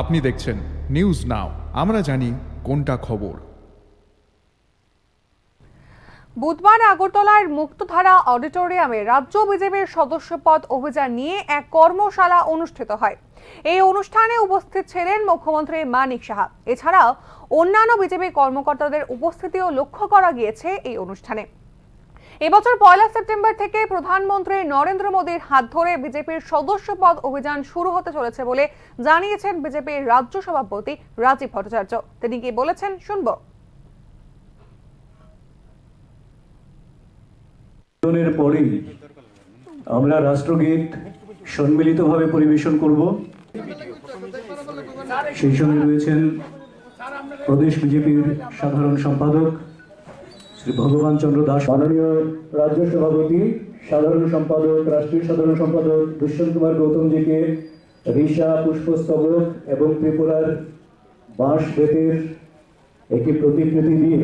আপনি দেখছেন news now, আমরা জানি কোনটা খবর। বুধবার আগরতলার মুক্তধারা অডিটোরিয়ামে রাজ্য বিজেপির সদস্যপদ অভিযান নিয়ে এক কর্মশালা অনুষ্ঠিত হয়। এই অনুষ্ঠানে উপস্থিত ছিলেন মুখ্যমন্ত্রী মানিক সাহা। এছাড়াও অন্যান্য বিজেপি কর্মকর্তাদের উপস্থিতিও লক্ষ্য করা গিয়েছে এই অনুষ্ঠানে। এবছর 1 সেপ্টেম্বর থেকে প্রধানমন্ত্রী নরেন্দ্র মোদীর হাত ধরে বিজেপির সদস্যপদ অভিযান শুরু হতে চলেছে বলে জানিয়েছেন বিজেপির রাজ্য সভাপতি রাজীব ভট্টাচার্য। তিনি কি বলেছেন শুনবো। পরেই আমরা রাষ্ট্রগীত সম্মিলিতভাবে পরিবেশন করব। সেই সঙ্গে রয়েছেন প্রদেশ বিজেপির সাধারণ সম্পাদক শ্রী ভগবান চন্দ্র দাস, মাননীয় রাজ্য সভাপতি, সাধারণ সম্পাদক, রাষ্ট্রীয় সাধারণ সম্পাদক দুষ্যন্ত কুমার গৌতমজিকে ঋষা পুষ্পস্তবক এবং ত্রিপুরার বাঁশ বেতের একটি প্রতিকৃতি দিয়ে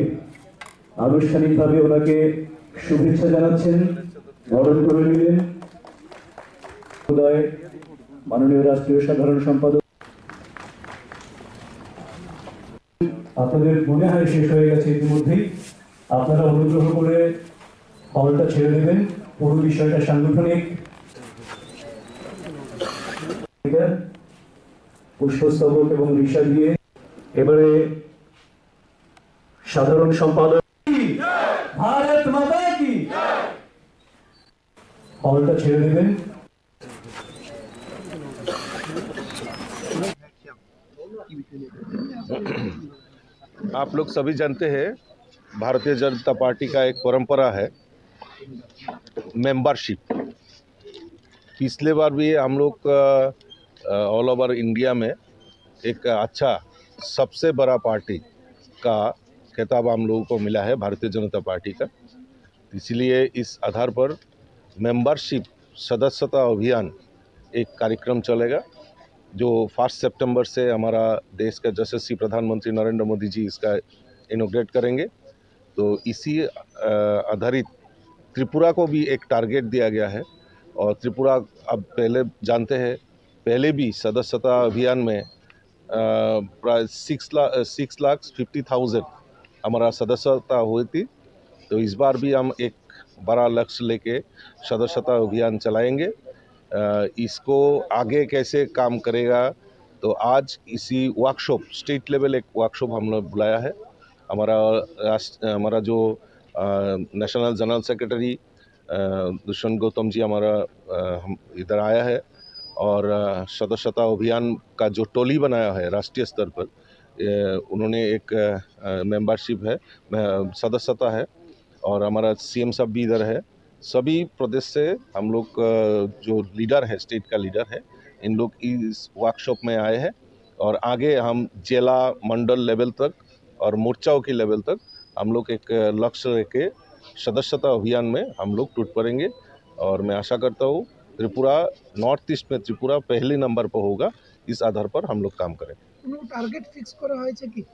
আনুষ্ঠানিকভাবে ওনাকে শুভেচ্ছা জানাচ্ছেন, বরণ করে নিলেন। মাননীয় রাষ্ট্রীয় সাধারণ সম্পাদক, আপনাদের মনে হয় শেষ হয়ে গেছে ইতিমধ্যেই, আপনারা অনুগ্রহ করে হলটা ছেড়ে দেবেন। পুরো বিষয়টা সাংগঠনিক। পুষ্পস্তবক এবং ঋষা দিয়ে এবারে সাধারণ সম্পাদক ভারত মাতা কি হলটা ছেড়ে দেবেন। आप लोग सभी जानते हैं भारतीय जनता पार्टी का एक परंपरा है मेंबरशिप। पिछले बार भी हम लोग ऑल ओवर इंडिया में एक अच्छा सबसे बड़ा पार्टी का खिताब हम लोगों को मिला है भारतीय जनता पार्टी का। इसलिए इस आधार पर मेंबरशिप सदस्यता अभियान एक कार्यक्रम चलेगा जो 1 सितंबर से हमारा देश के यशस्वी प्रधानमंत्री नरेंद्र मोदी जी इसका इनोग्रेट करेंगे। तो इसी आधारित त्रिपुरा को भी एक टारगेट दिया गया है। और त्रिपुरा अब पहले जानते हैं, पहले भी सदस्यता अभियान में प्राय 6,50,000 हमारा सदस्यता हुई थी। तो इस बार भी हम एक बड़ा लक्ष्य लेके सदस्यता अभियान चलाएंगे। इसको आगे कैसे काम करेगा, तो आज इसी वर्कशॉप, स्टेट लेवल एक वर्कशॉप हम लोग बुलाया है। हमारा जो national general secretary Dushyant Gautam ji हमारा हम इधर आया है। और सदस्यता अभियान का जो टोली बनाया है राष्ट्रीय स्तर पर, उन्होंने एक मेंबरशिप है, सदस्यता है। और हमारा सीएम साहब भी इधर है। सभी प्रदेश से हम लोग जो लीडर है, स्टेट का लीडर है, इन लोग इस वर्कशॉप में आए हैं। और आगे हम जिला मंडल लेवल तक और मोर्चाओं की लेवल तक हम लोग एक लक्ष्य लेके सदस्यता अभियान में हम लोग टूट पड़ेंगे। और मैं आशा करता हूँ त्रिपुरा, नॉर्थ ईस्ट में त्रिपुरा पहले नंबर पर होगा। इस आधार पर हम लोग काम करें। टारगेट फिक्स करा है कि?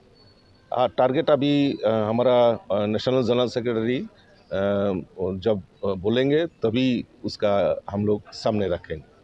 हाँ, टारगेट अभी हमारा नेशनल जनरल सेक्रेटरी जब बोलेंगे तभी उसका हम लोग सामने रखेंगे।